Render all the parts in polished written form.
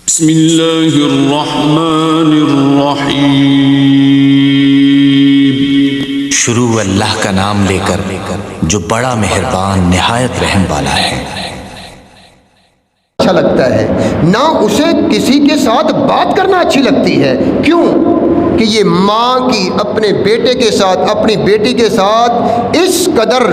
بسم اللہ الرحمن الرحیم۔ شروع اللہ کا نام لے کر جو بڑا مہربان نہایت رحم والا ہے۔ اچھا لگتا ہے نہ اسے کسی کے ساتھ بات کرنا اچھی لگتی ہے۔ کیوں؟ کہ یہ ماں کی اپنے بیٹے کے ساتھ، اپنی بیٹی کے ساتھ اس قدر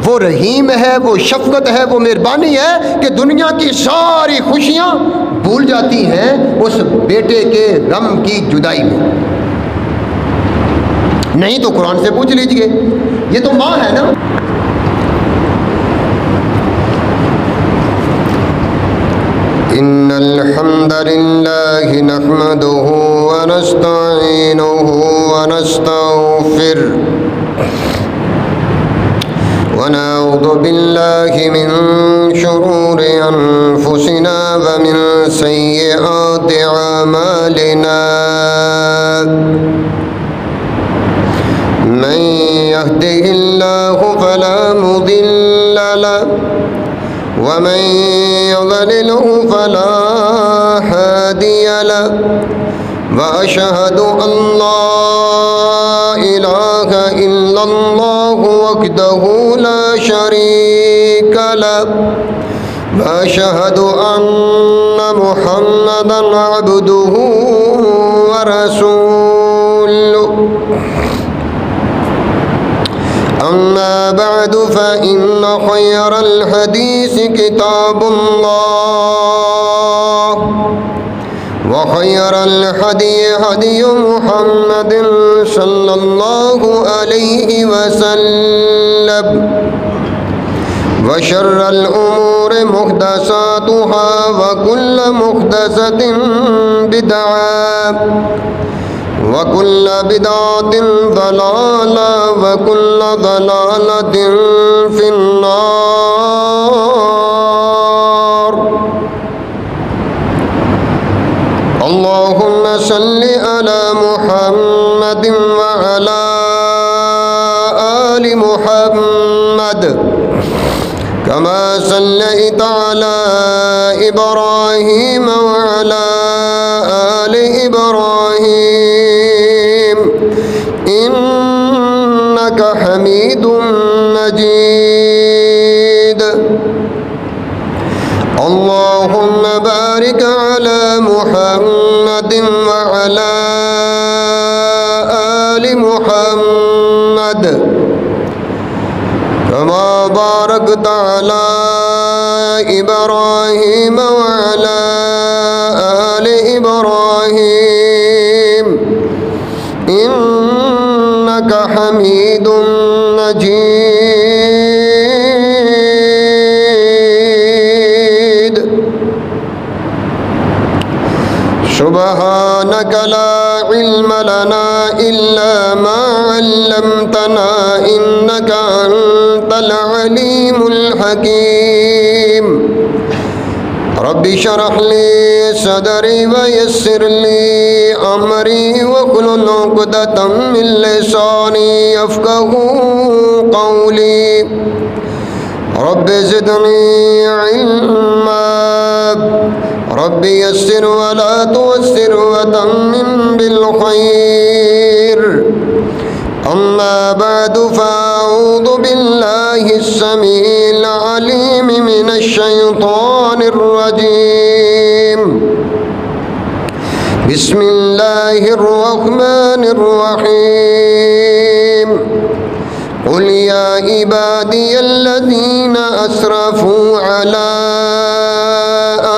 وہ رحیم ہے، وہ شفقت ہے، وہ مہربانی ہے کہ دنیا کی ساری خوشیاں بھول جاتی ہیں اس بیٹے کے غم کی جدائی میں۔ نہیں تو قرآن سے پوچھ لیجئے، یہ تو ماں ہے نا۔ ان الحمد للہ نحمده ونستعینه ونستغفره ونعوذ باللہ من شرور انفسنا ومن سیئات اعمالنا من يهده الله فلا مضل له ومن يضلله فلا هادي له وأشهد أن لا إله إلا الله وحده لا شريك له وأشهد أن محمدا عبده ورسوله أما بعد فإن خير الحديث كتاب الله وخير الهدي هدي محمد صلى الله عليه وسلم وشر الأمور محدثاتها وكل محدثة بدعة وَكُلَّ بِدْعَةٍ ضَلَالَةٍ وَكُلَّ ضَلَالَةٍ فِي النَّارِ۔ اللهم صل على محمد وعلى آل محمد كما صليت على إبراهيم وعلى آل إبراهيم إنك حميد مجيد۔ اللهم بارك على محمد وعلى آل محمد كما باركت على إبراهيم وعلى آل إبراهيم إنك حميد مجيد۔ سبحانك لا علم لنا إلا ما علمتنا إنك أنت العليم الحكيم۔ رب اشرح لي صدري ويسر لي أمري واحلل عقدة من لساني يفقهوا قولي۔ رب زدني علما، رب يسر ولا تعسر وتمم بالخير۔ أما بعد فأعوذ بالله السميع العليم من الشيطان الرجيم۔ بسم الله الرحمن الرحيم۔ قل يا عبادي الذين أسرفوا على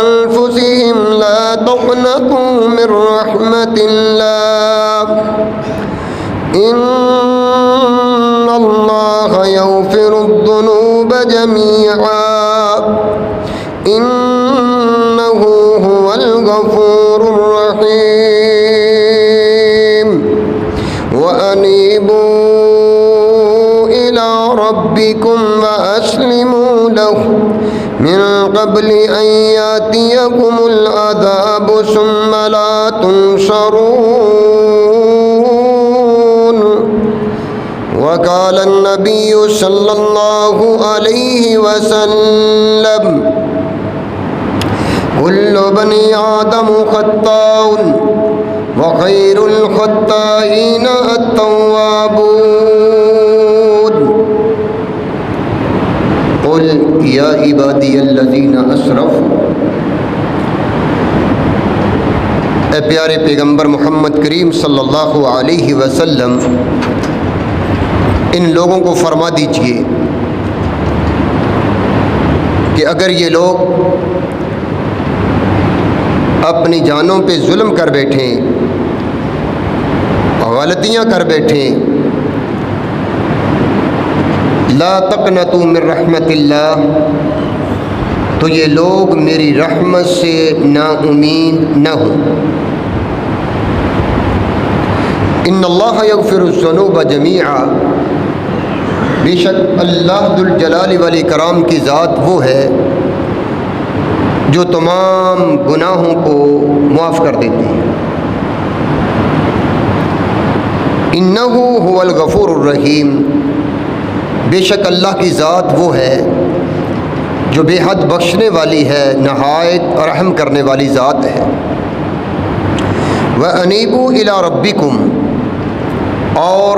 أنفسهم لا تقنطوا من رحمة الله إن الله يغفر الذنوب جميعا إنه هو الغفور الرحيم۔ وأنيبوا إلى ربكم وأسلموا له من قبل أن يأتيكم العذاب ثم لا تنصرون۔ وقال النبي صلى الله عليه وسلم كل بني آدم خطاء وخير الخطائين التوابون قل يا عبادي الذين اسرفوا۔ اے پیارے پیغمبر محمد کریم صلی اللہ علیہ وسلم، ان لوگوں کو فرما دیجئے کہ اگر یہ لوگ اپنی جانوں پہ ظلم کر بیٹھیں، غلطیاں کر بیٹھیں، لا تقنطوا من رحمت اللہ، تو یہ لوگ میری رحمت سے نا امید نہ ہوں۔ ان اللہ یغفر الذنوب جمیعا، بے شک اللہ ذوالجلال والاکرام کی ذات وہ ہے جو تمام گناہوں کو معاف کر دیتی ہے۔ انہ هو الغفور الرحیم، بے شک اللہ کی ذات وہ ہے جو بے حد بخشنے والی ہے، نہایت رحم کرنے والی ذات ہے۔ وَأَنِيبُوا إِلَىٰ رَبِّكُمْ، اور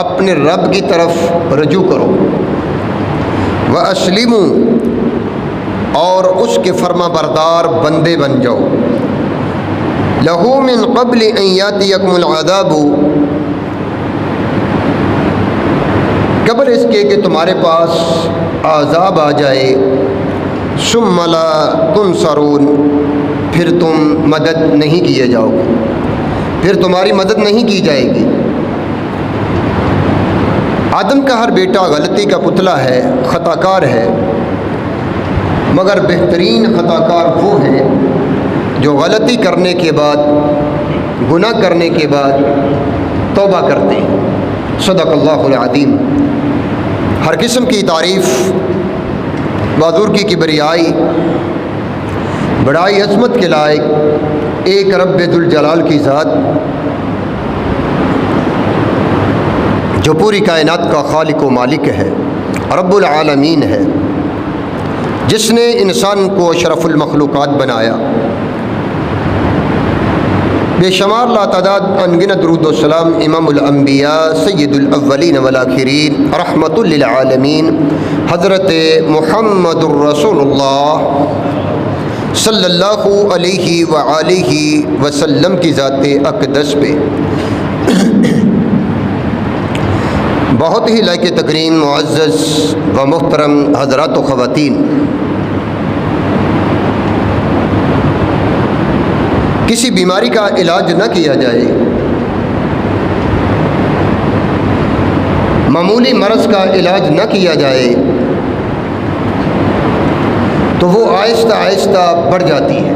اپنے رب کی طرف رجوع کرو۔ وَأَسْلِمُوا، اور اس کے فرما بردار بندے بن جاؤ۔ لَهُ مِن قَبْلِ أَن يَأْتِيَكُمُ الْعَذَابُ، قبل اس کے کہ تمہارے پاس عذاب آ جائے۔ ثُمَّ لَا تُنصَرُونَ، پھر تم مدد نہیں کیے جاؤ گے، پھر تمہاری مدد نہیں کی جائے گی۔ آدم کا ہر بیٹا غلطی کا پتلا ہے، خطا کار ہے، مگر بہترین خطا کار وہ ہے جو غلطی کرنے کے بعد، گناہ کرنے کے بعد توبہ کرتے ہیں۔ صدق اللہ العظیم۔ ہر قسم کی تعریف، بزرگی کی بریائی، بڑائی عظمت کے لائق ایک رب ذوالجلال کی ذات، جو پوری کائنات کا خالق و مالک ہے، رب العالمین ہے، جس نے انسان کو اشرف المخلوقات بنایا۔ بے شمار لاتعداد انگنت درود و سلام امام الانبیاء سید الاولین والآخرین رحمت للعالمین حضرت محمد الرسول اللہ صلی اللہ علیہ وآلہ وسلم کی ذات اقدس پہ۔ بہت ہی لائق تکریم معزز و محترم حضرات و خواتین، کسی بیماری کا علاج نہ کیا جائے، معمولی مرض کا علاج نہ کیا جائے تو وہ آہستہ آہستہ بڑھ جاتی ہے،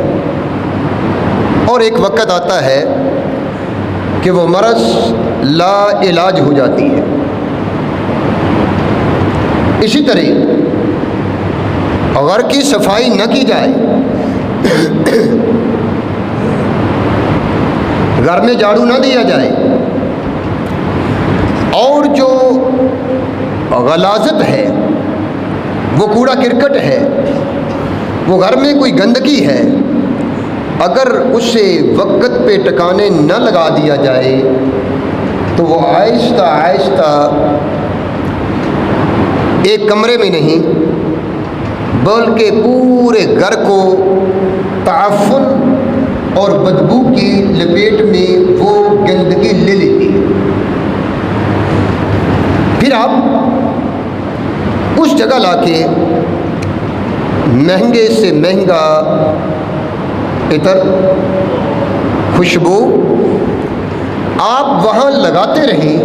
اور ایک وقت آتا ہے کہ وہ مرض لا علاج ہو جاتی ہے۔ اسی طرح گھر کی صفائی نہ کی جائے، گھر میں جھاڑو نہ دیا جائے، اور جو غلاظت ہے، وہ کوڑا کرکٹ ہے، وہ گھر میں کوئی گندگی ہے، اگر اسے وقت پہ ٹکانے نہ لگا دیا جائے تو وہ آہستہ آہستہ ایک کمرے میں نہیں بلکہ پورے گھر کو تعفن اور بدبو کی لپیٹ میں وہ گندگی لے لیتی ہے۔ پھر آپ اس جگہ لا کے مہنگے سے مہنگا عطر، خوشبو آپ وہاں لگاتے رہیں،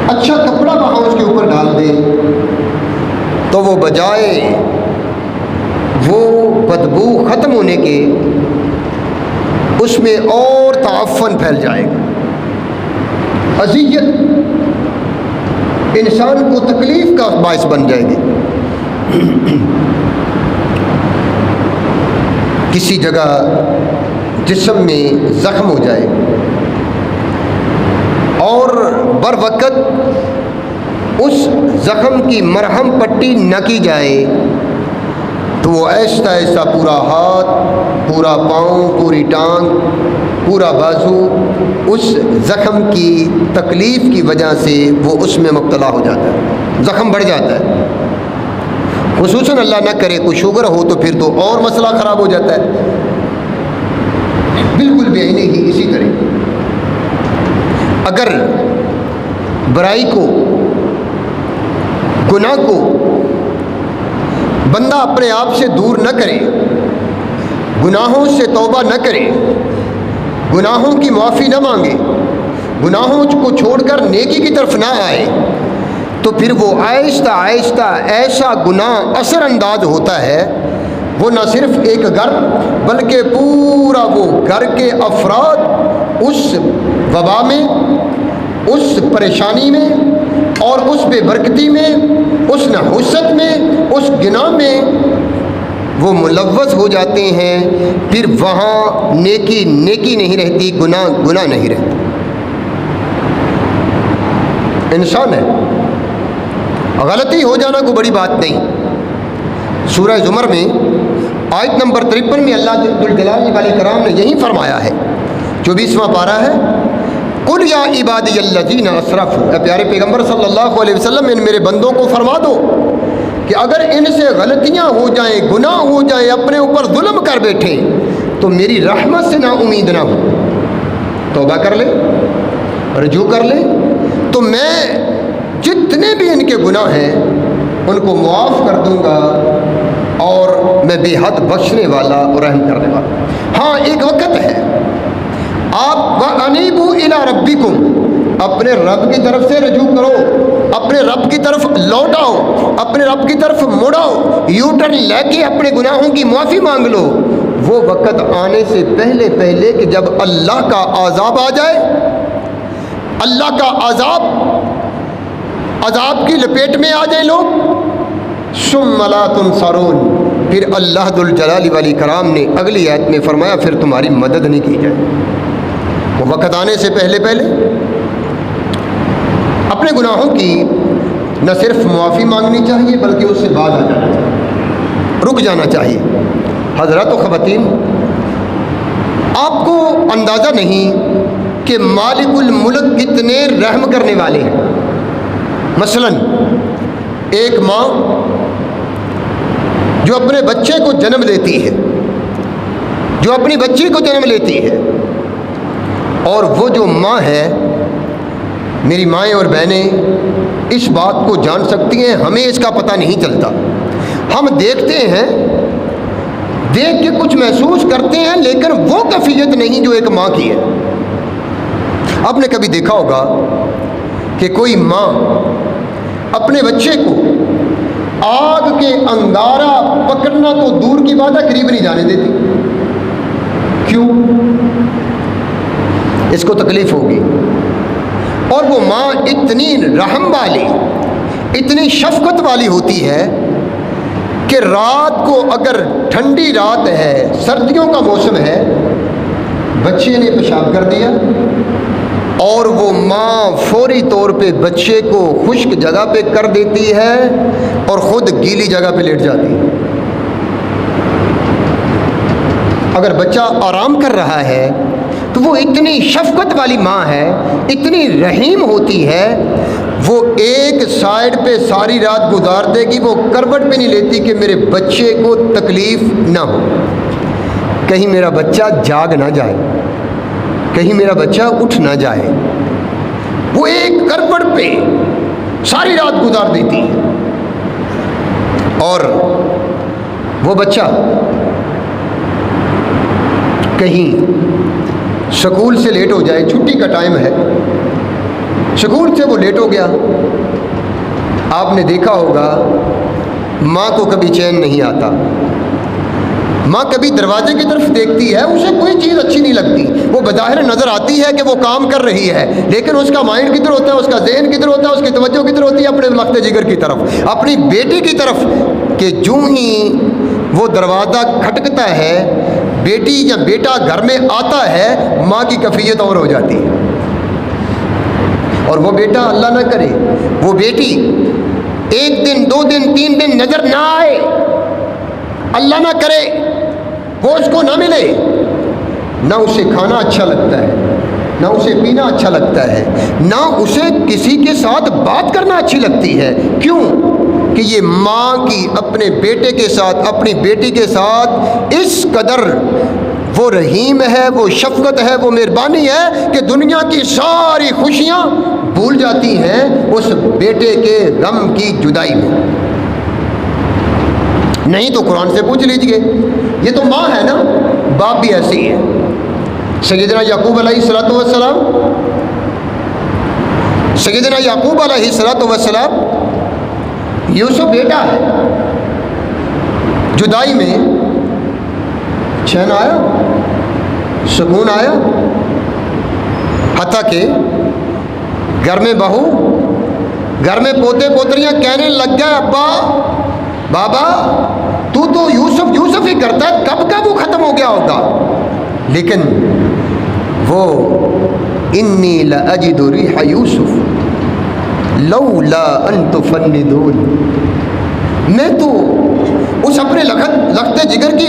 اچھا کپڑا وہاں اس کے اوپر ڈال دیں، تو وہ بجائے وہ بدبو ختم ہونے کے اس میں اور تعفن پھیل جائے گا، اذیت، انسان کو تکلیف کا باعث بن جائے گی۔ کسی جگہ جسم میں زخم ہو جائے اور بر وقت اس زخم کی مرہم پٹی نہ کی جائے تو وہ ایسا ایسا پورا ہاتھ، پورا پاؤں، پوری ٹانگ، پورا بازو اس زخم کی تکلیف کی وجہ سے وہ اس میں مبتلا ہو جاتا ہے، زخم بڑھ جاتا ہے۔ خصوصاً اللہ نہ کرے کوئی شوگر ہو تو پھر تو اور مسئلہ خراب ہو جاتا ہے۔ بالکل بے عینی ہی اسی طرح اگر برائی کو، گناہ کو بندہ اپنے آپ سے دور نہ کرے، گناہوں سے توبہ نہ کرے، گناہوں کی معافی نہ مانگے، گناہوں کو چھوڑ کر نیکی کی طرف نہ آئے، تو پھر وہ آہستہ آہستہ ایسا گناہ اثر انداز ہوتا ہے، وہ نہ صرف ایک گھر بلکہ پورا وہ گھر کے افراد اس وبا میں، اس پریشانی میں اور اس بے برکتی میں، اس نحوست میں، اس گناہ میں وہ ملوث ہو جاتے ہیں۔ پھر وہاں نیکی نیکی نہیں رہتی، گناہ گناہ نہیں رہتا۔ انسان ہے، غلطی ہو جانا کوئی بڑی بات نہیں۔ سورہ زمر میں آیت نمبر 53 میں اللہ ذوالجلال والاکرام نے یہی فرمایا ہے، 24واں پارہ ہے، قُلْ یا عبادی الذین اسرفوا، اے پیارے پیغمبر صلی اللہ علیہ وسلم ان میرے بندوں کو فرما دو کہ اگر ان سے غلطیاں ہو جائیں، گناہ ہو جائیں، اپنے اوپر ظلم کر بیٹھیں تو میری رحمت سے نا امید نہ ہو، توبہ کر لے، رجوع کر لے، تو میں جتنے بھی ان کے گناہ ہیں ان کو معاف کر دوں گا اور میں بے حد بخشنے والا اور رحم کرنے والا۔ ہاں ایک وقت ہے، آپ وَأَنِيبُوا إِلَىٰ رَبِّكُمْ، اپنے رب کی طرف سے رجوع کرو، اپنے رب کی طرف لوٹ آؤ، اپنے رب کی طرف مڑاؤ، یو ٹرن لے کے اپنے گناہوں کی معافی مانگ لو۔ وہ وقت آنے سے پہلے پہلے کہ جب اللہ کا عذاب آ جائے، اللہ کا عذاب کی لپیٹ میں آ جائیں لوگ، ثم لا تنصرون، پھر اللہ ذوالجلال والاکرام نے اگلی آیت میں فرمایا پھر تمہاری مدد نہیں کی جائے۔ وہ وقت آنے سے پہلے پہلے اپنے گناہوں کی نہ صرف معافی مانگنی چاہیے بلکہ اس سے بعد آ جانا چاہیے، رک جانا چاہیے۔ حضرات و خواتین، آپ کو اندازہ نہیں کہ مالک الملک کتنے رحم کرنے والے ہیں۔ مثلا ایک ماں جو اپنے بچے کو جنم دیتی ہے، جو اپنی بچی کو جنم لیتی ہے، اور وہ جو ماں ہے، میری مائیں اور بہنیں اس بات کو جان سکتی ہیں، ہمیں اس کا پتہ نہیں چلتا۔ ہم دیکھتے ہیں، دیکھ کے کچھ محسوس کرتے ہیں، لیکن وہ کیفیت نہیں جو ایک ماں کی ہے۔ آپ نے کبھی دیکھا ہوگا کہ کوئی ماں اپنے بچے کو آگ کے انگارہ پکڑنا تو دور کی بات ہے، قریب نہیں جانے دیتی۔ کیوں؟ اس کو تکلیف ہوگی۔ اور وہ ماں اتنی رحم والی، اتنی شفقت والی ہوتی ہے کہ رات کو اگر ٹھنڈی رات ہے، سردیوں کا موسم ہے، بچے نے پیشاب کر دیا اور وہ ماں فوری طور پہ بچے کو خشک جگہ پہ کر دیتی ہے اور خود گیلی جگہ پہ لیٹ جاتی ہے۔ اگر بچہ آرام کر رہا ہے تو وہ اتنی شفقت والی ماں ہے، اتنی رحیم ہوتی ہے، وہ ایک سائیڈ پہ ساری رات گزار دے گی، وہ کروٹ پہ نہیں لیتی کہ میرے بچے کو تکلیف نہ ہو، کہیں میرا بچہ جاگ نہ جائے، کہیں میرا بچہ اٹھ نہ جائے۔ وہ ایک کروٹ پہ ساری رات گزار دیتی ہے، اور وہ بچہ کہیں سکول سے لیٹ ہو جائے، چھٹی کا ٹائم ہے، سکول سے وہ لیٹ ہو گیا، آپ نے دیکھا ہوگا ماں کو کبھی چین نہیں آتا، ماں کبھی دروازے کی طرف دیکھتی ہے، اسے کوئی چیز اچھی نہیں لگتی، وہ بظاہر نظر آتی ہے کہ وہ کام کر رہی ہے، لیکن اس کا مائنڈ کدھر ہوتا ہے، اس کا ذہن کدھر ہوتا ہے، اس کی توجہ کدھر ہوتی ہے؟ اپنے لخت جگر کی طرف، اپنی بیٹی کی طرف، کہ جو ہی وہ دروازہ کھٹکتا ہے، بیٹی یا بیٹا گھر میں آتا ہے، ماں کی کیفیت اور ہو جاتی ہے۔ اور وہ بیٹا اللہ نہ کرے، وہ بیٹی ایک دن، 2 دن، 3 دن نظر نہ آئے، اللہ نہ کرے وہ اس کو نہ ملے، نہ اسے کھانا اچھا لگتا ہے، نہ اسے پینا اچھا لگتا ہے، نہ اسے کسی کے ساتھ بات کرنا اچھی لگتی ہے۔ کیوں؟ کہ یہ ماں کی اپنے بیٹے کے ساتھ، اپنی بیٹی کے ساتھ اس قدر وہ رحیم ہے، وہ شفقت ہے، وہ مہربانی ہے کہ دنیا کی ساری خوشیاں بھول جاتی ہیں اس بیٹے کے غم کی جدائی میں۔ نہیں تو قرآن سے پوچھ لیجئے، یہ تو ماں ہے نا، باپ بھی ایسی ہے۔ سیدنا یعقوب علیہ الصلوۃ والسلام، سیدنا یعقوب علیہ الصلوۃ والسلام، یوسف بیٹا ہے، جدائی میں چین آیا، سکون آیا، حتیٰ کہ گھر میں بہو، گھر میں پوتے پوتریاں کہنے لگ گئے ابا بابا تو یوسف یوسف ہی کرتا ہے، کب کا وہ ختم ہو گیا ہوگا۔ لیکن وہ انی لاجد ریح یوسف لولا ان تفندون، میں تو اس اپنے لگتے جگر کی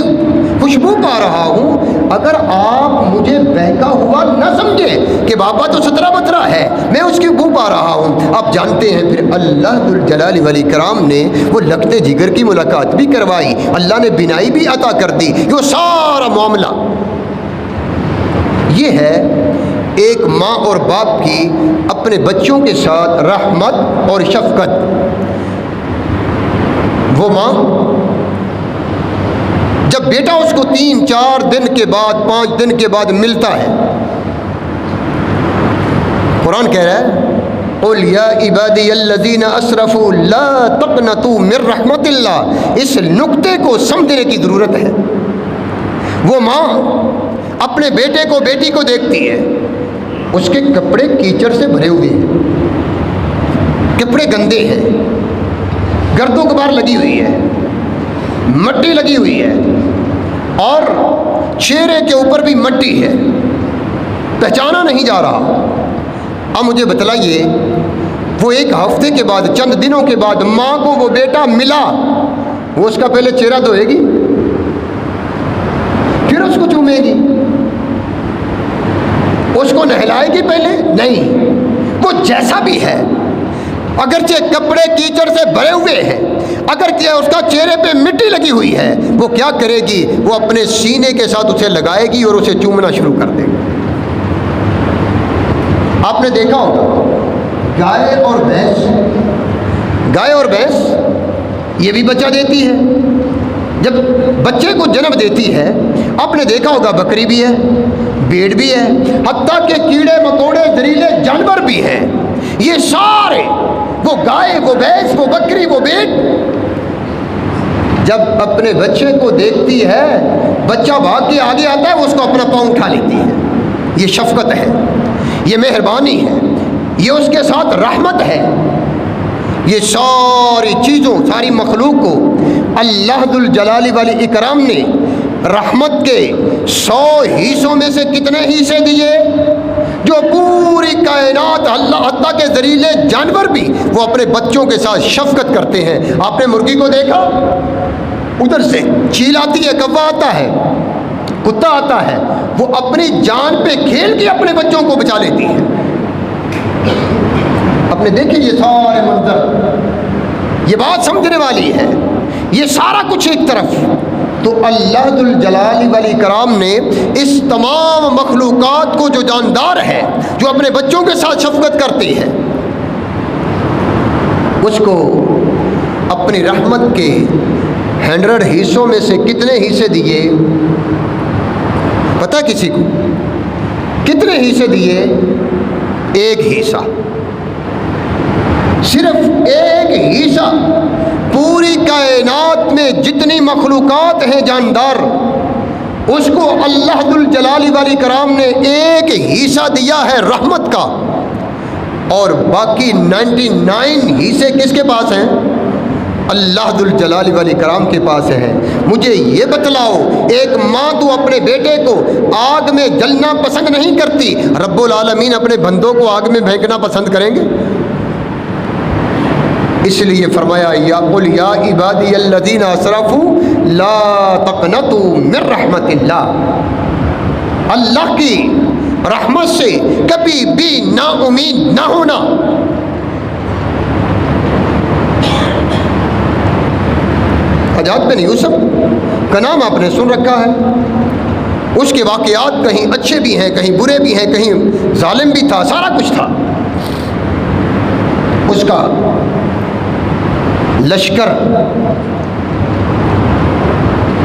خوشبو پا رہا ہوں، اگر آپ مجھے بہکا ہوا نہ سمجھے کہ بابا تو سترہ بترہ ہے، میں اس کی بو پا رہا ہوں۔ آپ جانتے ہیں پھر اللہ ذوالجلال والاکرام نے وہ لگتے جگر کی ملاقات بھی کروائی، اللہ نے بینائی بھی عطا کر دی، یہ سارا معاملہ یہ ہے ایک ماں اور باپ کی اپنے بچوں کے ساتھ رحمت اور شفقت۔ وہ ماں جب بیٹا اس کو 3-4 دن کے بعد 5 دن کے بعد ملتا ہے، قرآن کہہ رہا ہے قُلْ يَا عِبَادِيَ الَّذِينَ أَسْرَفُوا لَا تَقْنَطُوا مِن رَحْمَتِ اللَّهِ، اس نقطے کو سمجھنے کی ضرورت ہے۔ وہ ماں اپنے بیٹے کو بیٹی کو دیکھتی ہے، اس کے کپڑے کیچڑ سے بھرے ہوئے ہیں، کپڑے گندے ہیں، گرد و غبار لگی ہوئی ہے، مٹی لگی ہوئی ہے، اور چہرے کے اوپر بھی مٹی ہے، پہچانا نہیں جا رہا۔ اب مجھے بتلائیے، وہ ایک ہفتے کے بعد، چند دنوں کے بعد ماں کو وہ بیٹا ملا، وہ اس کا پہلے چہرہ دھوئے گی، پھر اس کو چومے گی، اس کو نہلائے گی پہلے؟ نہیں، وہ جیسا بھی ہے، اگرچہ کپڑے کیچڑ سے بھرے ہوئے ہیں، اگرچہ اس کا چہرے پہ مٹی لگی ہوئی ہے، وہ کیا کرے گی؟ وہ اپنے سینے کے ساتھ اسے لگائے گی اور اسے چومنا شروع کر دے گی۔ آپ نے دیکھا ہوگا گائے اور بھینس یہ بھی بچہ دیتی ہے، جب بچے کو جنم دیتی ہے، آپ نے دیکھا ہوگا بکری بھی ہے، بھیڑ بھی ہے، حتیٰ کہ کیڑے مکوڑے زہریلے جانور بھی ہیں، یہ سارے، وہ گائے، وہ بھینس، وہ بکری، وہ بھیڑ، جب اپنے بچے کو دیکھتی ہے، بچہ بھاگ کے آگے آتا ہے، وہ اس کو اپنا پاؤں اٹھا لیتی ہے۔ یہ شفقت ہے، یہ مہربانی ہے، یہ اس کے ساتھ رحمت ہے۔ یہ ساری چیزوں، ساری مخلوق کو اللہ ذوالجلال والاکرام نے رحمت کے 100 حصوں میں سے کتنے حصے دیے؟ جو پوری کائنات، اللہ حتیٰ کے زہریلے جانور بھی وہ اپنے بچوں کے ساتھ شفقت کرتے ہیں۔ آپ نے مرغی کو دیکھا، ادھر سے چیل آتی ہے، کوا آتا ہے، کتا آتا ہے، وہ اپنی جان پہ کھیل کے اپنے بچوں کو بچا لیتی ہے۔ آپ نے دیکھے یہ سارے منظر، یہ بات سمجھنے والی ہے، یہ سارا کچھ ایک طرف، تو اللہ ذوالجلال والاکرام نے اس تمام مخلوقات کو جو جاندار ہے، جو اپنے بچوں کے ساتھ شفقت کرتی ہے، اس کو اپنی رحمت کے 100 حصوں میں سے کتنے حصے دیے؟ پتہ کسی کو کتنے حصے دیے؟ ایک حصہ، صرف ایک حصہ۔ پوری کائنات میں جتنی مخلوقات ہیں جاندار، اس کو اللہ ذوالجلال والاکرام نے ایک حصہ دیا ہے رحمت کا، اور باقی 99 حصے کس کے پاس ہیں؟ اللہ ذوالجلال والاکرام کے پاس ہے۔ مجھے یہ بتلاؤ، ایک ماں تو اپنے بیٹے کو آگ میں جلنا پسند نہیں کرتی، رب العالمین اپنے بندوں کو آگ میں پھینکنا پسند کریں گے؟ اس لیے فرمایا یا قل یا عبادی الذین اسرفوا لا تقنطوا من رحمت اللہ، اللہ کی رحمت سے کبھی بھی نا امید نہ ہونا۔ حجاج بن یوسف کا نام آپ نے سن رکھا ہے، اس کے واقعات کہیں اچھے بھی ہیں، کہیں برے بھی ہیں، کہیں ظالم بھی تھا، سارا کچھ تھا۔ اس کا لشکر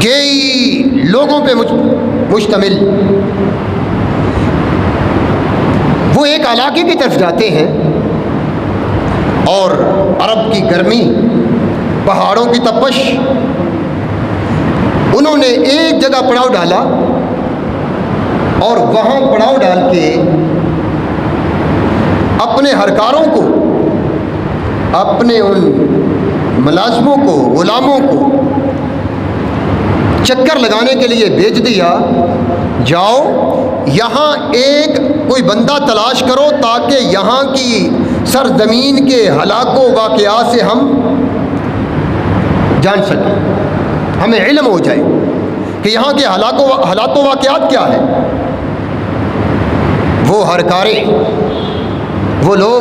کئی لوگوں پہ مشتمل، وہ ایک علاقے کی طرف جاتے ہیں اور عرب کی گرمی، پہاڑوں کی تپش، انہوں نے ایک جگہ پڑاؤ ڈالا اور وہاں پڑاؤ ڈال کے اپنے ہرکاروں کو، اپنے ان ملازموں کو، غلاموں کو چکر لگانے کے لیے بھیج دیا، جاؤ یہاں ایک کوئی بندہ تلاش کرو تاکہ یہاں کی سرزمین کے ہلاک و واقعات سے ہم جان سکیں، ہمیں علم ہو جائے کہ یہاں کے حالات و واقعات کیا ہے۔ وہ ہرکارے، وہ لوگ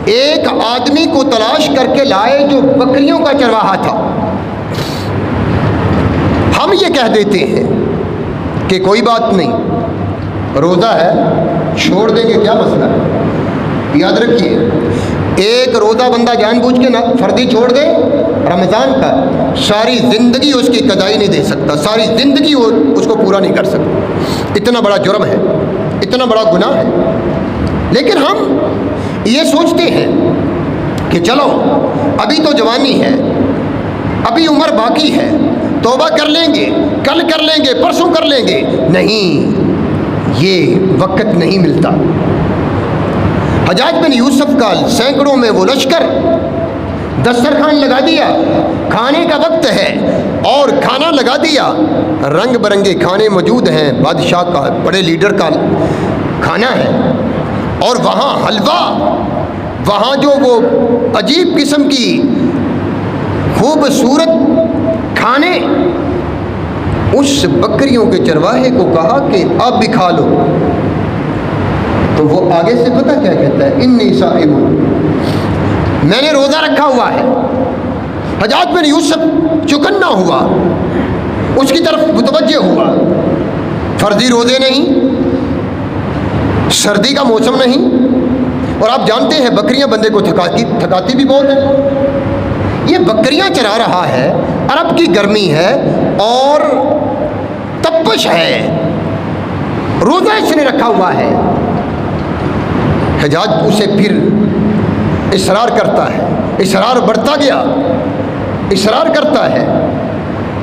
ایک آدمی کو تلاش کر کے لائے جو بکریوں کا چرواہا تھا۔ ہم یہ کہہ دیتے ہیں کہ کوئی بات نہیں، روزہ ہے چھوڑ دیں گے، کیا مسئلہ ہے؟ یاد رکھیے، ایک روزہ بندہ جان بوجھ کے فردی چھوڑ دے رمضان کا، ساری زندگی اس کی قضائی نہیں دے سکتا، ساری زندگی وہ اس کو پورا نہیں کر سکتا۔ اتنا بڑا جرم ہے، اتنا بڑا گناہ ہے۔ لیکن ہم یہ سوچتے ہیں کہ چلو ابھی تو جوانی ہے، ابھی عمر باقی ہے، توبہ کر لیں گے، کل کر لیں گے، پرسوں کر لیں گے۔ نہیں، یہ وقت نہیں ملتا۔ حجاج بن یوسف کا سینکڑوں میں وہ لشکر دسترخوان لگا دیا، کھانے کا وقت ہے اور کھانا لگا دیا، رنگ برنگے کھانے موجود ہیں، بادشاہ کا، بڑے لیڈر کا کھانا ہے، اور وہاں حلوہ، وہاں جو وہ عجیب قسم کی خوبصورت کھانے، اس بکریوں کے چرواہے کو کہا کہ آپ بھی کھا لو، تو وہ آگے سے پتہ کیا کہتا ہے، انی صائم، میں نے روزہ رکھا ہوا ہے۔ حجاج بن یوسف چکنا ہوا، اس کی طرف متوجہ ہوا، فرضی روزے نہیں، سردی کا موسم نہیں، اور آپ جانتے ہیں بکریاں بندے کو تھکاتی بھی بہت ہیں۔ یہ بکریاں چرا رہا ہے، عرب کی گرمی ہے اور تپش ہے، روزہ اس نے رکھا ہوا ہے۔ حجاج اسے پھر اصرار کرتا ہے، اصرار بڑھتا گیا، اصرار کرتا ہے،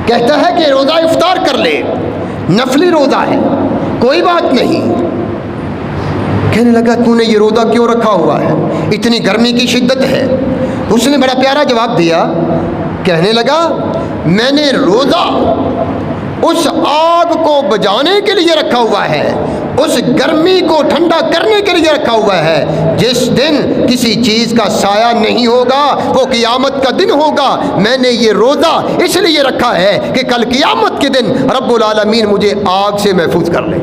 کہتا ہے کہ روزہ افطار کر لے، نفلی روزہ ہے، کوئی بات نہیں۔ کہنے لگا تو نے یہ روزہ کیوں رکھا ہوا ہے، اتنی گرمی کی شدت ہے۔ اس نے بڑا پیارا جواب دیا، کہنے لگا میں نے روزہ اس آگ کو بجھانے کے لیے رکھا ہوا ہے، اس گرمی کو ٹھنڈا کرنے کے لیے رکھا ہوا ہے۔ جس دن کسی چیز کا سایہ نہیں ہوگا وہ قیامت کا دن ہوگا۔ میں نے یہ روزہ اس لیے رکھا ہے کہ کل قیامت کے دن رب العالمین مجھے آگ سے محفوظ کر لے۔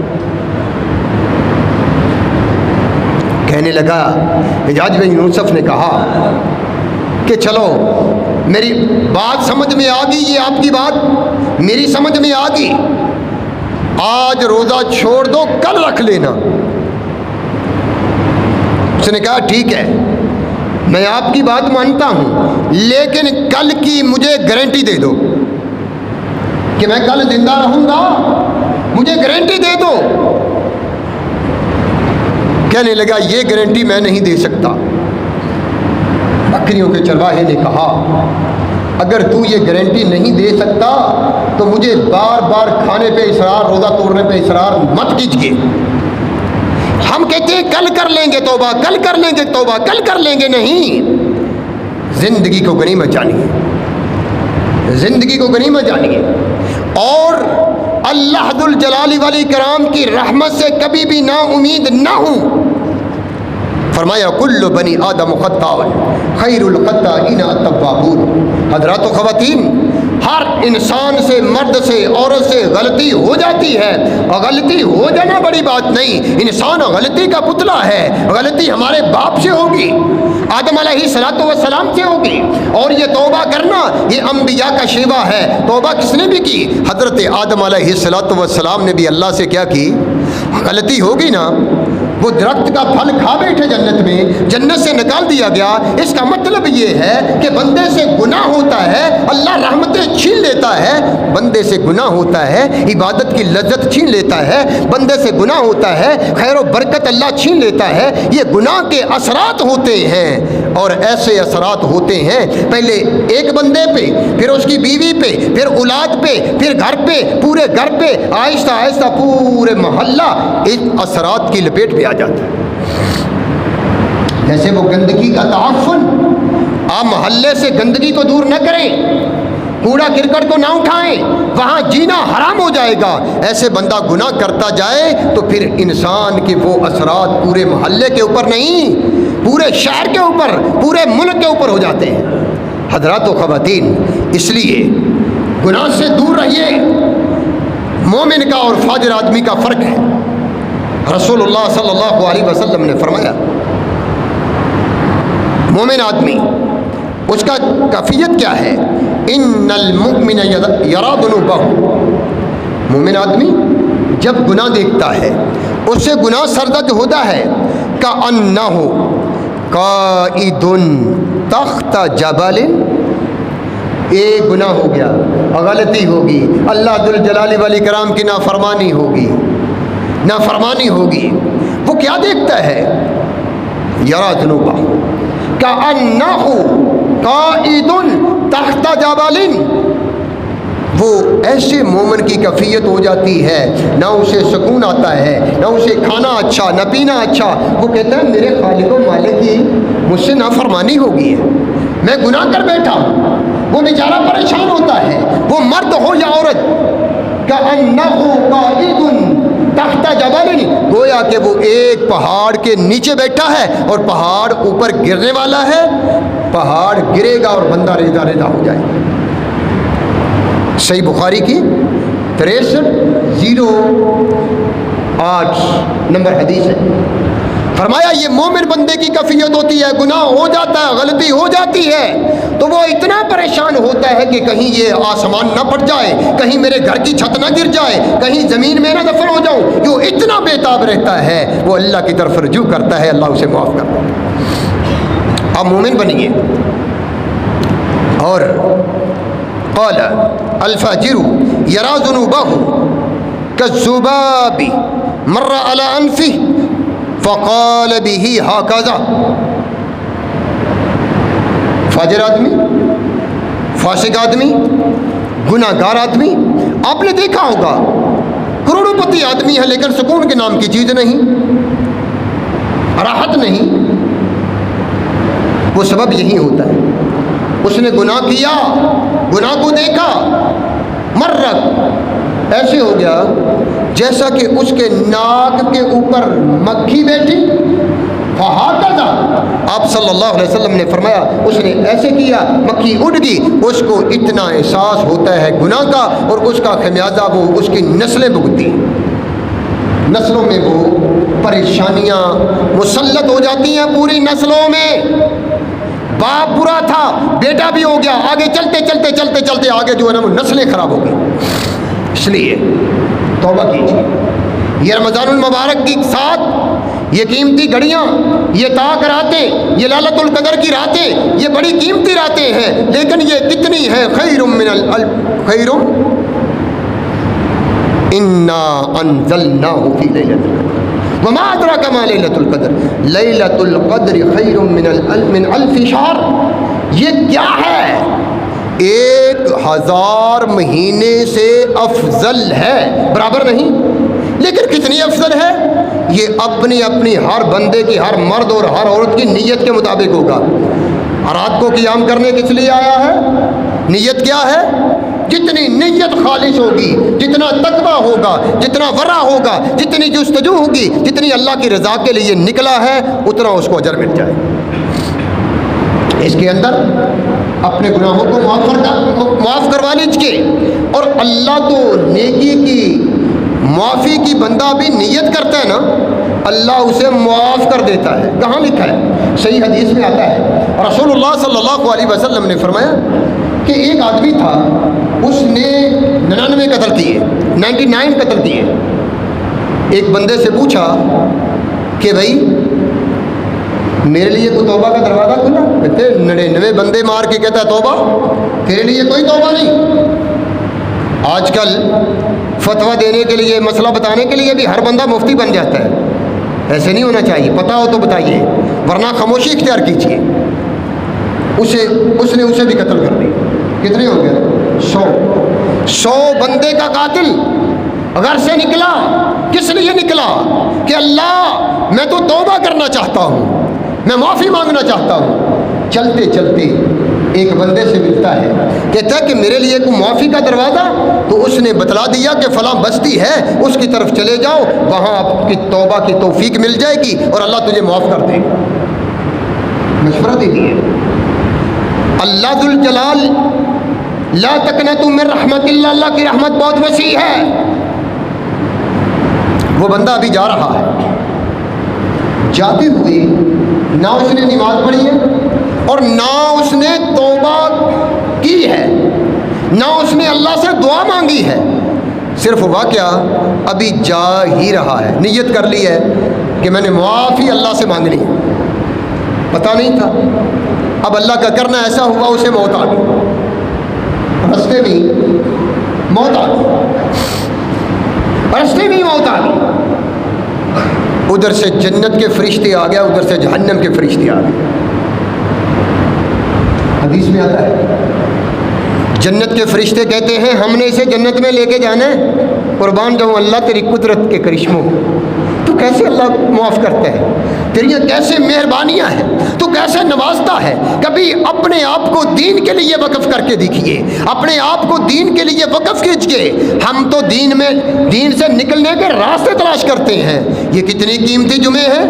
کہنے لگا، حجاج بن یوسف نے کہا کہ چلو میری بات سمجھ میں آ گئی، یہ آپ کی بات میری سمجھ میں آ گئی، آج روزہ چھوڑ دو، کل رکھ لینا۔ اس نے کہا ٹھیک ہے، میں آپ کی بات مانتا ہوں، لیکن کل کی مجھے گارنٹی دے دو کہ میں کل زندہ رہوں گا، مجھے گارنٹی دے دو۔ کہنے لگا یہ گارنٹی میں نہیں دے سکتا۔ بکریوں کے چرواہے نے کہا اگر تو یہ گارنٹی نہیں دے سکتا تو مجھے بار بار کھانے پہ اصرار، روزہ توڑنے پہ اصرار مت کیجیے۔ ہم کہتے ہیں کل کر لیں گے توبہ، کل کر لیں گے توبہ، کل کر لیں گے، نہیں، زندگی کو غنیمت جانیے، زندگی کو غنیمت جانیے، اور اللہ ذوالجلال والاکرام کی رحمت سے کبھی بھی نا امید نہ ہوں۔ فرمایا کل بنی آدم خطاء خیر الخطائین التوابون۔ حضرات و خواتین، ہر انسان سے، مرد سے، عورت سے غلطی ہو جاتی ہے، اور غلطی ہو جانا بڑی بات نہیں۔ انسان غلطی کا پتلا ہے، غلطی ہمارے باپ سے ہوگی، آدم علیہ السلام سے ہوگی، اور یہ توبہ کرنا یہ انبیاء کا شیوا ہے۔ توبہ کس نے بھی کی؟ حضرت آدم علیہ السلام نے بھی اللہ سے کیا کی؟ غلطی ہوگی نا، وہ درخت کا پھل کھا بیٹھے جنت میں، جنت سے نکال دیا گیا۔ اس کا مطلب یہ ہے کہ بندے سے گناہ ہوتا ہے، اللہ رحمتیں چھین لیتا ہے، بندے سے گناہ ہوتا ہے، عبادت کی لذت چھین لیتا ہے، بندے سے گناہ ہوتا ہے، خیر و برکت اللہ چھین لیتا ہے۔ یہ گناہ کے اثرات ہوتے ہیں، اور ایسے اثرات ہوتے ہیں پہلے ایک بندے پہ، پھر اس کی بیوی پہ، پھر اولاد پہ، پھر گھر پہ، پورے گھر پہ، آہستہ آہستہ پورے محلہ ان اثرات کی لپیٹ پہ آ جاتا ہے۔ جیسے وہ گندگی کا تعفن، آپ محلے سے گندگی کو دور نہ کریں، کوڑا کرکٹ کو نہ اٹھائیں، وہاں جینا حرام ہو جائے گا۔ ایسے بندہ گناہ کرتا جائے تو پھر انسان کے وہ اثرات پورے محلے کے اوپر نہیں، پورے شہر کے اوپر، پورے ملک کے اوپر ہو جاتے ہیں۔ حضرات و خواتین، اس لیے گناہ سے دور رہیے۔ مومن کا اور فاجر آدمی کا فرق ہے۔ رسول اللہ صلی اللہ علیہ وسلم نے فرمایا، مومن آدمی اس کا کیفیت کیا ہے؟ ان المؤمن یرا ذنوبہ، مومن آدمی جب گناہ دیکھتا ہے، اس سے گناہ سرزد ہوتا ہے، کأنہ قائد تحت جبل، ایک گناہ ہو گیا، غلطی ہوگی، اللہ ذوالجلال والاکرام کی نافرمانی ہوگی، نافرمانی ہوگی، وہ کیا دیکھتا ہے؟ یرا ذنوبہ کأنہ قائد تحت جبل، وہ ایسے مومن کی کیفیت ہو جاتی ہے، نہ اسے سکون آتا ہے، نہ اسے کھانا اچھا، نہ پینا اچھا، وہ کہتا ہے میرے خالق و مالک کی مجھ سے نافرمانی ہو گئی ہے، میں گناہ کر بیٹھا ہوں۔ وہ بیچارہ پریشان ہوتا ہے، وہ مرد ہو یا عورت، کأنہ قائد تحت جبل، گویا کہ وہ ایک پہاڑ کے نیچے بیٹھا ہے اور پہاڑ اوپر گرنے والا ہے، پہاڑ گرے گا اور بندہ ریزہ ریزہ ہو جائے گا۔ صحیح بخاری کی 6308 نمبر حدیث ہے۔ فرمایا یہ مومن بندے کی کیفیت ہوتی ہے، گناہ ہو جاتا ہے، غلطی ہو جاتی ہے تو وہ اتنا پریشان ہوتا ہے کہ کہیں یہ آسمان نہ پھٹ جائے، کہیں میرے گھر کی چھت نہ گر جائے، کہیں زمین میں نہ دفن ہو جاؤں، جو اتنا بے تاب رہتا ہے، وہ اللہ کی طرف رجوع کرتا ہے، اللہ اسے معاف کرتا ہے۔ آپ مومن بنیے۔ اور قال الفاجر یرا ذنوبہ کالذباب مر علی انفہ فقال به ہاکذا، فاجر آدمی، فاسق آدمی، گناہ گار آدمی، آپ نے دیکھا ہوگا کروڑوں پتی آدمی ہے لیکن سکون کے نام کی چیز نہیں، راحت نہیں۔ وہ سبب یہی ہوتا ہے، اس نے گناہ کیا، گناہ کو دیکھا، مرت ایسے ہو گیا جیسا کہ اس کے ناک کے اوپر مکھی بیٹھی، فہاکذا، آپ صلی اللہ علیہ وسلم نے فرمایا اس نے ایسے کیا، مکھی اڑ گئی۔ اس کو اتنا احساس ہوتا ہے گناہ کا، اور اس کا خمیازہ وہ اس کی نسلیں بھگتی، نسلوں میں وہ پریشانیاں مسلط ہو جاتی ہیں، پوری نسلوں میں۔ باپ برا تھا، بیٹا بھی ہو گیا، آگے چلتے چلتے چلتے چلتے آگے جو ہے نا وہ نسلیں خراب ہو گئی۔ اس لیے توبہ کیجیے۔ یہ رمضان المبارک کے ساتھ یہ قیمتی گھڑیاں، یہ طاق راتیں، یہ لالت القدر کی راتیں، یہ بڑی قیمتی راتیں ہیں، لیکن یہ کتنی ہیں؟ خیر من خیر انا انزلناہ فی لیلۃ القدر وما ادراک ما لیلۃ القدر لیلۃ القدر خیر من الف شہر۔ یہ کیا ہے؟ 1000 مہینے سے افضل ہے، برابر نہیں، لیکن کتنی افضل ہے؟ یہ اپنی اپنی ہر بندے کی، ہر مرد اور ہر عورت کی نیت کے مطابق ہوگا۔ رات کو قیام کرنے کس لیے آیا ہے؟ نیت کیا ہے؟ جتنی نیت خالص ہوگی، جتنا تقویٰ ہوگا، جتنا ورع ہوگا، جتنی جستجو ہوگی، جتنی اللہ کی رضا کے لیے نکلا ہے، اتنا اس کو اجر مل جائے۔ اس کے اندر اپنے گناہوں کو معاف کروا لیجیے، اور اللہ تو نیکی کی معافی کی بندہ بھی نیت کرتا ہے نا، اللہ اسے معاف کر دیتا ہے۔ کہاں لکھا ہے؟ صحیح حدیث میں آتا ہے، رسول اللہ صلی اللہ علیہ وسلم نے فرمایا کہ ایک آدمی تھا، اس نے 99 قتل کیے، 99 قتل کیے۔ ایک بندے سے پوچھا کہ بھائی میرے لیے کوئی توبہ کا دروازہ کھلا؟ کہتے 99 بندے مار کے کہتا ہے توبہ؟ تیرے لیے کوئی توبہ نہیں۔ آج کل فتویٰ دینے کے لیے، مسئلہ بتانے کے لیے بھی ہر بندہ مفتی بن جاتا ہے، ایسے نہیں ہونا چاہیے۔ پتہ ہو تو بتائیے، ورنہ خاموشی اختیار کیجیے۔ اس نے اسے بھی قتل کر دیا۔ کتنے ہو گئے؟ 100 بندے کا قاتل گھر سے نکلا، کس لیے نکلا؟ کہ اللہ میں تو توبہ کرنا چاہتا ہوں، میں معافی مانگنا چاہتا ہوں۔ چلتے چلتے ایک بندے سے ملتا ہے، کہتا ہے کہ میرے لیے کوئی معافی کا دروازہ؟ تو اس نے بتلا دیا کہ فلاں بستی ہے، اس کی طرف چلے جاؤ، وہاں آپ کی توبہ کی توفیق مل جائے گی اور اللہ تجھے معاف کر دے گا۔ مشورہ دے دیے۔ اللہ ذوالجلال لا تقنطوا من رحمت اللہ، اللہ کی رحمت بہت وسیع ہے۔ وہ بندہ ابھی جا رہا ہے، جاتے ہوئے نہ اس نے نماز پڑھی ہے اور نہ اس نے توبہ کی ہے، نہ اس نے اللہ سے دعا مانگی ہے، صرف واقعہ ابھی جا ہی رہا ہے، نیت کر لی ہے کہ میں نے معافی اللہ سے مانگنی ہے، پتہ نہیں تھا۔ اب اللہ کا کرنا ایسا ہوا، اسے موت آ گئی، رستے میں موت آ گئی، رستے میں موت آ گئی۔ ادھر سے جنت کے فرشتے آ گیا، ادھر سے جہنم کے فرشتے آ گئے۔ حدیث میں آتا ہے جنت کے فرشتے کہتے ہیں ہم نے اسے جنت میں لے کے جانا ہے، قربان جاؤں اللہ تیری قدرت کے کرشموں، تو کیسے اللہ معاف کرتا ہے، تیری کیسے مہربانیاں ہیں، تو کیسے نوازتا ہے۔ کبھی اپنے آپ کو دین کے لیے وقف کر کے دیکھیے، اپنے آپ کو دین کے لیے وقف کیجیے۔ ہم تو دین سے نکلنے کے راستے تلاش کرتے ہیں۔ یہ کتنی قیمتی جمعے ہیں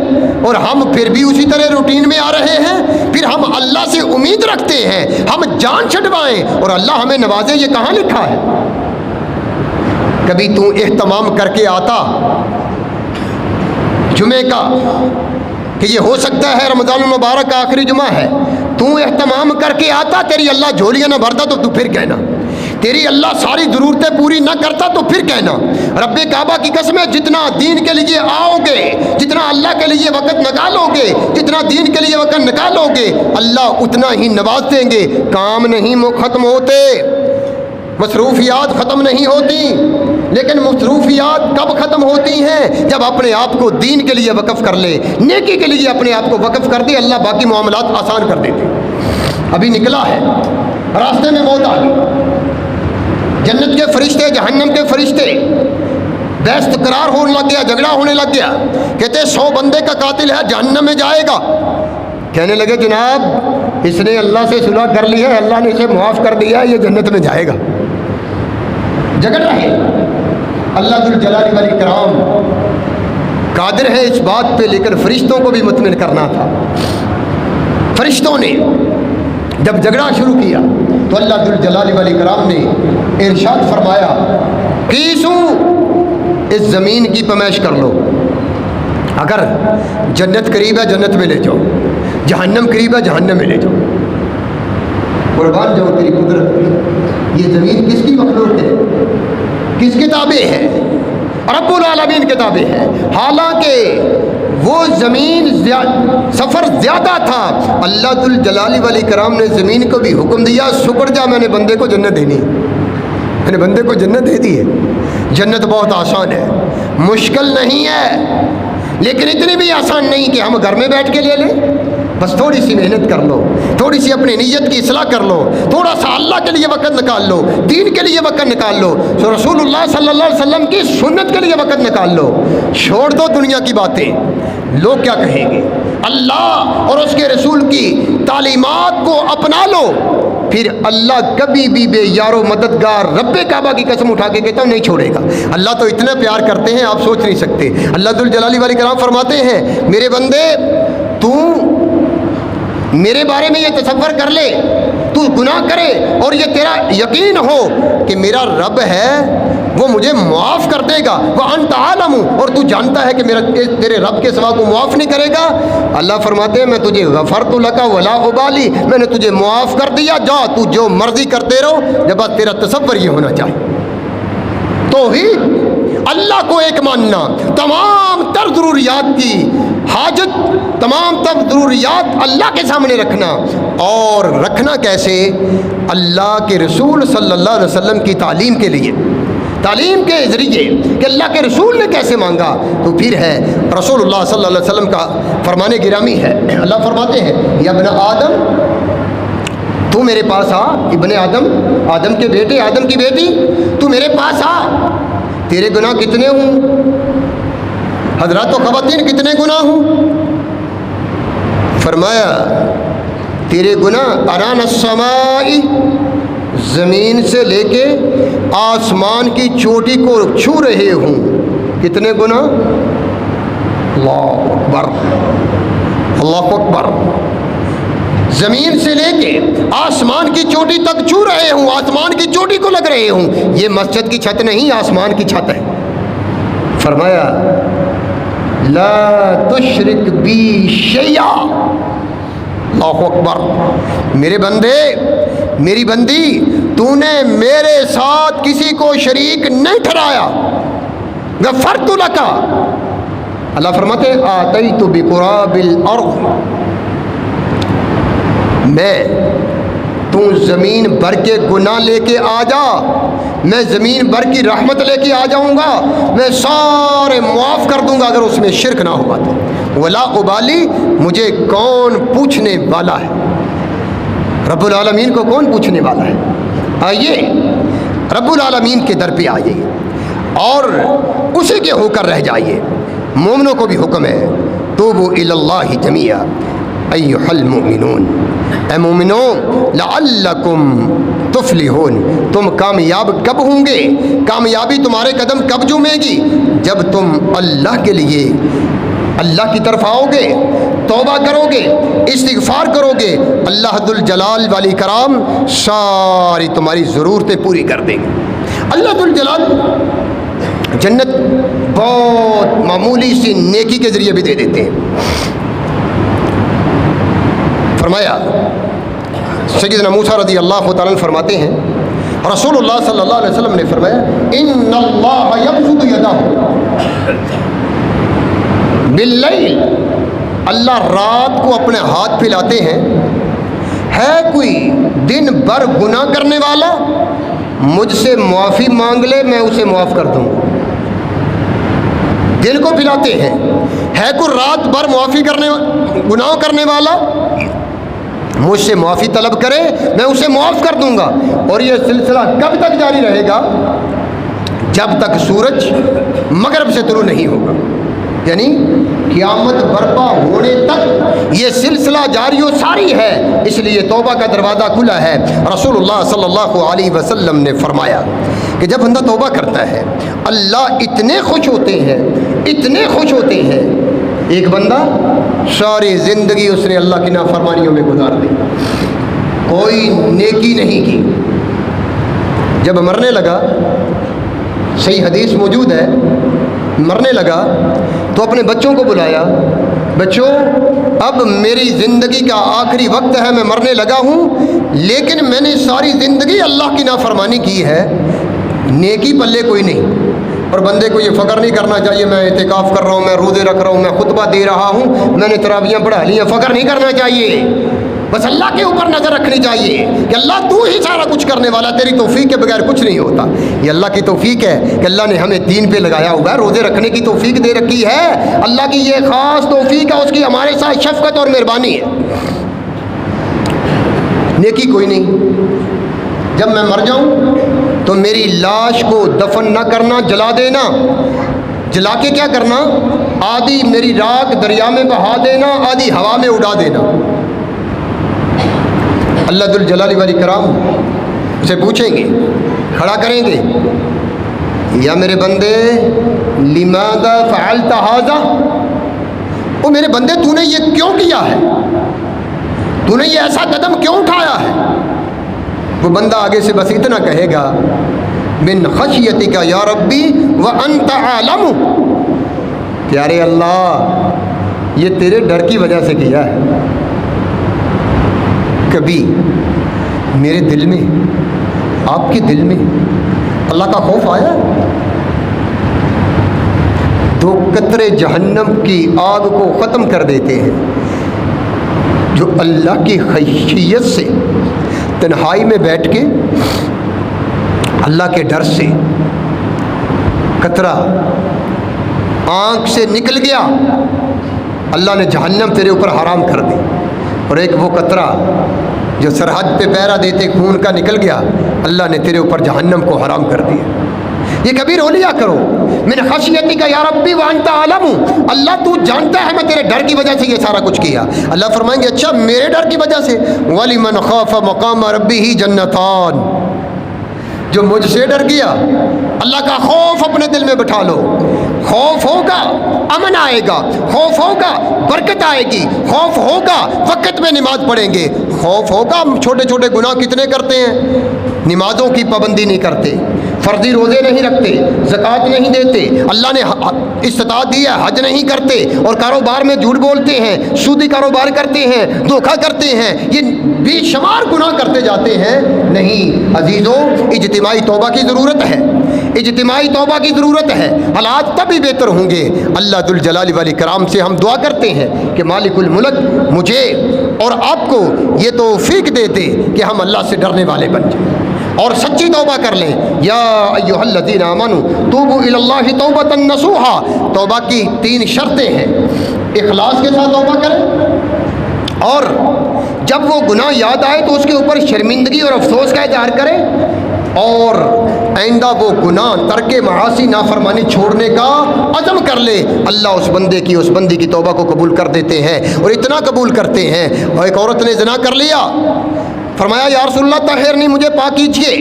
اور ہم پھر بھی اسی طرح روٹین میں آ رہے ہیں۔ پھر ہم اللہ سے امید رکھتے ہیں ہم جان چھڈوائیں اور اللہ ہمیں نوازے، یہ کہاں لکھا ہے؟ کبھی تو اہتمام کر کے آتا جمعے کا کہ یہ ہو سکتا ہے رمضان المبارک کا آخری جمعہ ہے، تو اہتمام کر کے آتا، تیری اللہ جھولیاں نہ بھرتا تو پھر کہنا، تیری اللہ ساری ضرورتیں پوری نہ کرتا تو پھر کہنا۔ رب کعبہ کی قسم ہے، جتنا دین کے لیے آؤ گے، جتنا اللہ کے لیے وقت نکالو گے، جتنا دین کے لیے وقت نکالو گے، اللہ اتنا ہی نواز دیں گے۔ کام نہیں ختم ہوتے، مصروفیات ختم نہیں ہوتی، لیکن مصروفیات کب ختم ہوتی ہیں؟ جب اپنے آپ کو دین کے لیے وقف کر لے، نیکی کے لیے اپنے آپ کو وقف کر دے، اللہ باقی معاملات آسان کر دیتے۔ ابھی نکلا ہے، راستے میں موت آ گئی، جنت کے فرشتے جہنم کے فرشتے بحث تکرار ہونے لگ گیا، جھگڑا ہونے لگ گیا۔ کہتے 100 بندے کا قاتل ہے، جہنم میں جائے گا۔ کہنے لگے جناب اس نے اللہ سے صلح کر لی ہے، اللہ نے اسے معاف کر دیا ہے، یہ جنت میں جائے گا۔ جگڑ رہے۔ اللہ ذوالجلال والاکرام قادر ہے اس بات پہ، لیکن فرشتوں کو بھی مطمئن کرنا تھا۔ فرشتوں نے جب جھگڑا شروع کیا تو اللہ ذوالجلال والاکرام نے ارشاد فرمایا قیسو، اس زمین کی پیمائش کر لو، اگر جنت قریب ہے جنت میں لے جاؤ، جہنم قریب ہے جہنم میں لے جاؤ۔ قربان جاؤ تیری قدرت، یہ زمین کس کی مخلوق ہے، کس کی تابع ہے؟ رب العالمین کی تابع ہے۔ حالانکہ وہ زمین سفر زیادہ تھا، اللہ ذوالجلال والاکرام نے زمین کو بھی حکم دیا شکر جا، میں نے بندے کو جنت دینی ہے، میں نے بندے کو جنت دے دی ہے۔ جنت بہت آسان ہے، مشکل نہیں ہے، لیکن اتنی بھی آسان نہیں کہ ہم گھر میں بیٹھ کے لے لیں۔ بس تھوڑی سی محنت کر لو، تھوڑی سی اپنی نیت کی اصلاح کر لو، تھوڑا سا اللہ کے لیے وقت نکال لو، دین کے لیے وقت نکال لو، تو رسول اللہ صلی اللہ علیہ وسلم کی سنت کے لیے وقت نکال لو۔ چھوڑ دو دنیا کی باتیں، لوگ کیا کہیں گے، اللہ اور اس کے رسول کی تعلیمات کو اپنا لو، پھر اللہ کبھی بھی بے یار و مددگار رب کعبہ کی قسم اٹھا کے کہتا ہوں نہیں چھوڑے گا۔ اللہ تو اتنا پیار کرتے ہیں آپ سوچ نہیں سکتے۔ اللہ ذوالجلال والاکرام فرماتے ہیں میرے بندے تو میرے بارے میں یہ تصور کر لے، تو گناہ کرے اور یہ تیرا یقین ہو کہ میرا رب ہے وہ مجھے معاف کر دے گا، وَأَنْتَ عَالَمُ، اور تو جانتا ہے کہ تیرے رب کے سوا کو معاف نہیں کرے گا۔ اللہ فرماتے ہیں میں تجھے غفرت لک ولا ابالی، میں نے تجھے معاف کر دیا، جا تو جو مرضی کرتے رہو، جب بات تیرا تصور یہ ہونا چاہیے۔ توحید اللہ کو ایک ماننا، تمام تر ضروریات کی حاجت، تمام تر ضروریات اللہ کے سامنے رکھنا، اور رکھنا کیسے؟ اللہ کے رسول صلی اللہ علیہ وسلم کی تعلیم کے لیے، تعلیم کے ذریعے کہ اللہ کے رسول نے کیسے مانگا، تو پھر ہے رسول اللہ صلی اللہ علیہ وسلم کا فرمان گرامی ہے۔ اللہ فرماتے ہیں یا ابن آدم تو میرے پاس آ، ابن آدم، آدم کے بیٹے، آدم کی بیٹی، تو میرے پاس آ، تیرے گناہ کتنے ہوں؟ حضرات و خواتین کتنے گناہ ہوں؟ فرمایا تیرے گناہ اران السماء، زمین سے لے کے آسمان کی چوٹی کو چھو رہے ہوں۔ کتنے گناہ؟ اللہ اکبر، اللہ اکبر۔ زمین سے لے کے آسمان کی چوٹی تک چھو رہے ہوں، آسمان کی چوٹی کو لگ رہے ہوں۔ یہ مسجد کی چھت نہیں، آسمان کی چھت ہے۔ فرمایا لا تشرک بی شیئا، اللہ اکبر۔ میرے بندے، میری بندی، تو نے میرے ساتھ کسی کو شریک نہیں ٹھہرایا، غفرت لک۔ اللہ فرماتے آتیت بقراب الارض، میں تو زمین بھر کے گناہ لے کے آ جا، میں زمین بھر کی رحمت لے کے آ جاؤں گا، میں سارے معاف کر دوں گا اگر اس میں شرک نہ ہوگا تو۔ ولا ابالی، مجھے کون پوچھنے والا ہے؟ رب العالمین کو کون پوچھنے والا ہے؟ آئیے رب العالمین کے در پہ آئیے اور اسی کے ہو کر رہ جائیے۔ مومنوں کو بھی حکم ہے توبوا الی اللہ جمیعا ایھا المؤمنون، اے مومنوں لعلکم تفلحون، تم کامیاب کب ہوں گے؟ کامیابی تمہارے قدم کب چومے گی؟ جب تم اللہ کے لیے اللہ کی طرف آؤ گے، توبہ کرو گے، استغفار کرو گے، اللہ ذوالجلال والاکرام ساری تمہاری ضرورتیں پوری کر دیں گے۔ اللہ ذوالجلال جنت بہت معمولی سی نیکی کے ذریعے بھی دے دیتے ہیں۔ فرمایا سیدنا موسیٰ رضی اللہ تعالیٰ عنہ فرماتے ہیں رسول اللہ صلی اللہ علیہ وسلم نے فرمایا ان اللہ یبسط یدہ باللیل، اللہ رات کو اپنے ہاتھ پھیلاتے ہیں، ہے کوئی دن بھر گناہ کرنے والا مجھ سے معافی مانگ لے میں اسے معاف کر دوں۔ دل کو پھیلاتے ہیں، ہے کوئی رات بھر معافی کرنے گناہ کرنے والا مجھ سے معافی طلب کرے میں اسے معاف کر دوں گا۔ اور یہ سلسلہ کب تک جاری رہے گا؟ جب تک سورج مغرب سے طلوع نہیں ہوگا، یعنی قیامت برپا ہونے تک یہ سلسلہ جاری و ساری ہے۔ اس لیے توبہ کا دروازہ کھلا ہے۔ رسول اللہ صلی اللہ علیہ وسلم نے فرمایا کہ جب بندہ توبہ کرتا ہے اللہ اتنے خوش ہوتے ہیں، اتنے خوش ہوتے ہیں، ایک بندہ ساری زندگی اس نے اللہ کی نافرمانیوں میں گزار دی، کوئی نیکی نہیں کی، جب مرنے لگا، صحیح حدیث موجود ہے، مرنے لگا تو اپنے بچوں کو بلایا، بچوں اب میری زندگی کا آخری وقت ہے، میں مرنے لگا ہوں، لیکن میں نے ساری زندگی اللہ کی نافرمانی کی ہے، نیکی پلے کوئی نہیں۔ اور بندے کو یہ فخر نہیں کرنا چاہیے میں اعتکاف کر رہا ہوں، میں روزے رکھ رہا ہوں، میں خطبہ دے رہا ہوں، میں نے تراویحیں پڑھا لی ہیں، فخر نہیں کرنا چاہیے۔ بس اللہ کے اوپر نظر رکھنی چاہیے کہ اللہ تو ہی سارا کچھ کرنے والا، تیری توفیق کے بغیر کچھ نہیں ہوتا۔ یہ اللہ کی توفیق ہے کہ اللہ نے ہمیں دین پہ لگایا ہوا ہے، روزے رکھنے کی توفیق دے رکھی ہے، اللہ کی یہ خاص توفیق ہے، اس کی ہمارے ساتھ شفقت اور مہربانی ہے۔ نیکی کوئی نہیں۔ جب میں مر جاؤں تو میری لاش کو دفن نہ کرنا، جلا دینا، جلا کے کیا کرنا، آدھی میری راکھ دریا میں بہا دینا، آدھی ہوا میں اڑا دینا۔ اللہ ذو الجلال والاکرام اسے پوچھیں گے، کھڑا کریں گے، یا میرے بندے لماذا فعلت ھذا، او میرے بندے تو نے یہ کیوں کیا ہے، تو نے یہ ایسا قدم کیوں اٹھایا ہے؟ وہ بندہ آگے سے بس اتنا کہے گا، من خشیتک یا ربی وانت عالم، پیارے اللہ یہ تیرے ڈر کی وجہ سے کیا ہے۔ کبھی میرے دل میں، آپ کے دل میں اللہ کا خوف آیا؟ دو قطرے جہنم کی آگ کو ختم کر دیتے ہیں، جو اللہ کی خشیت سے تنہائی میں بیٹھ کے اللہ کے ڈر سے قطرہ آنکھ سے نکل گیا، اللہ نے جہنم تیرے اوپر حرام کر دی، اور ایک وہ قطرہ جو سرحد پہ پہرا دیتے خون کا نکل گیا، اللہ نے تیرے اوپر جہنم کو حرام کر دیا۔ یہ کبھی رو لیا کرو، من خشیتک یا ربی وانت عالم، اللہ تو جانتا ہے میں تیرے ڈر کی وجہ سے یہ سارا کچھ کیا۔ اللہ فرمائیں گے اچھا میرے ڈر کی وجہ سے، وَلِمَنْ خَافَ مَقَامَ رَبِّهِ جَنَّتَانِ، جو مجھ سے ڈر گیا، اللہ کا خوف اپنے دل میں بٹھا لو، خوف ہوگا امن آئے گا، خوف ہوگا برکت آئے گی، خوف ہوگا وقت میں نماز پڑھیں گے، خوف ہوگا ہم چھوٹے چھوٹے گناہ کتنے کرتے ہیں، نمازوں کی پابندی نہیں کرتے، فرضی روزے نہیں رکھتے، زکوٰۃ نہیں دیتے، اللہ نے استطاعت دی ہے حج نہیں کرتے، اور کاروبار میں جھوٹ بولتے ہیں، سودی کاروبار کرتے ہیں، دھوکہ کرتے ہیں، یہ بے شمار گناہ کرتے جاتے ہیں۔ نہیں عزیزوں، اجتماعی توبہ کی ضرورت ہے، اجتماعی توبہ کی ضرورت ہے، حالات تبھی بہتر ہوں گے۔ اللہ ذو الجلال والاکرام سے ہم دعا کرتے ہیں کہ مالک الملک مجھے اور آپ کو یہ توفیق دے دے کہ ہم اللہ سے ڈرنے والے بن جائیں اور سچی توبہ کر لیں۔ یا ایھا الذین آمنوا توبوا الی اللہ توبۃ نصوحا، توبہ کی 3 شرطیں ہیں، اخلاص کے ساتھ توبہ کریں، اور جب وہ گناہ یاد آئے تو اس کے اوپر شرمندگی اور افسوس کا اظہار کریں، اور آئندہ وہ گناہ ترک معاصی نافرمانی چھوڑنے کا عزم کر لے۔ اللہ اس بندے کی اس بندی کی توبہ کو قبول کر دیتے ہیں، اور اتنا قبول کرتے ہیں، اور ایک عورت نے زنا کر لیا، فرمایا یا رسول اللہ طہرنی، مجھے پاک کیجیے،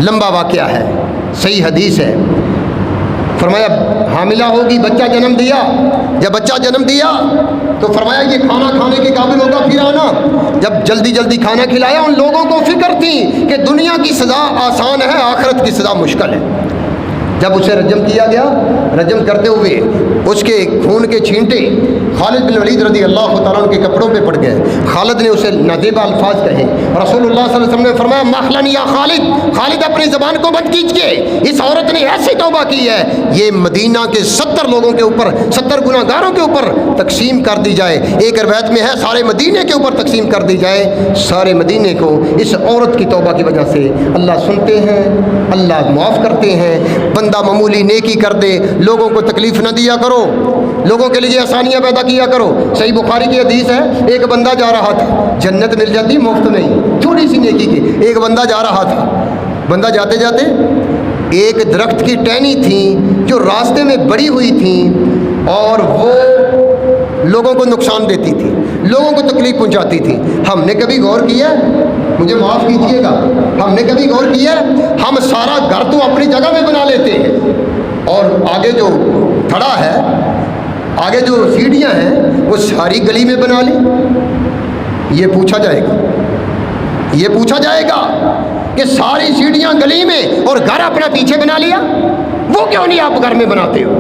لمبا واقعہ ہے، صحیح حدیث ہے، فرمایا حاملہ ہوگی، بچہ جنم دیا، جب بچہ جنم دیا تو فرمایا یہ کھانا کھانے کے قابل ہوگا پھر آنا، جب جلدی جلدی کھانا کھلایا، ان لوگوں کو فکر تھی کہ دنیا کی سزا آسان ہے، آخرت کی سزا مشکل ہے۔ جب اسے رجم کیا گیا، رجم کرتے ہوئے اس کے خون کے چھینٹے خالد بن ولید رضی اللہ تعالیٰ عنہ کے کپڑوں پہ پڑ گئے، خالد نے اسے نازیبہ الفاظ کہے، رسول اللہ صلی اللہ علیہ وسلم نے فرمایا مخلن یا خالد، خالد اپنی زبان کو بند کیجیے، اس عورت نے ایسی توبہ کی ہے، یہ مدینہ کے 70 لوگوں کے اوپر، 70 گناہ گاروں کے اوپر تقسیم کر دی جائے، ایک روایت میں ہے سارے مدینے کے اوپر تقسیم کر دی جائے، سارے مدینے کو اس عورت کی توبہ کی وجہ سے اللہ سنتے ہیں، اللہ معاف کرتے ہیں۔ بندہ معمولی نیکی کر دے، لوگوں کو تکلیف نہ دیا کرو، لوگوں کے لیے آسانیاں پیدا کیا کرو۔ صحیح بخاری کی حدیث ہے، ایک بندہ جا رہا تھا، جنت مل جاتی مفت نہیں، تھوڑی سی نیکی کی، ایک بندہ جا رہا تھا، بندہ جاتے جاتے ایک درخت کی ٹہنی تھی جو راستے میں بڑی ہوئی تھی، اور وہ لوگوں کو نقصان دیتی تھی، لوگوں کو تکلیف پہنچاتی تھی۔ ہم نے کبھی غور کیا، مجھے معاف کیجیے گا، ہم نے کبھی غور کیا ہم سارا گھر تو اپنی جگہ میں بنا لیتے ہیں، اور آگے جو تھڑا ہے، آگے جو سیڑھیاں ہیں وہ ساری گلی میں بنا لی؟ یہ پوچھا جائے گا، یہ پوچھا جائے گا کہ ساری سیڑھیاں گلی میں اور گھر اپنا پیچھے بنا لیا، وہ کیوں نہیں آپ گھر میں بناتے ہو؟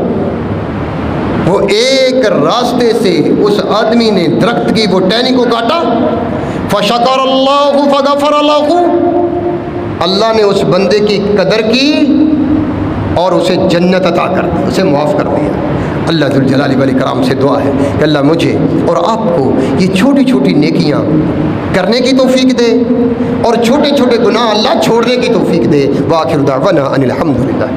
وہ ایک راستے سے اس آدمی نے درخت کی وہ ٹہنی کو کاٹا، فشکر اللہ فغفر له، اللہ نے اس بندے کی قدر کی اور اسے جنت عطا کر دی، اسے معاف کر دیا۔ اللہ ذو الجلال والاکرام سے دعا ہے کہ اللہ مجھے اور آپ کو یہ چھوٹی چھوٹی نیکیاں کرنے کی توفیق دے، اور چھوٹے چھوٹے گناہ اللہ چھوڑنے کی توفیق دے۔ وآخر دعوانا ان الحمد للہ۔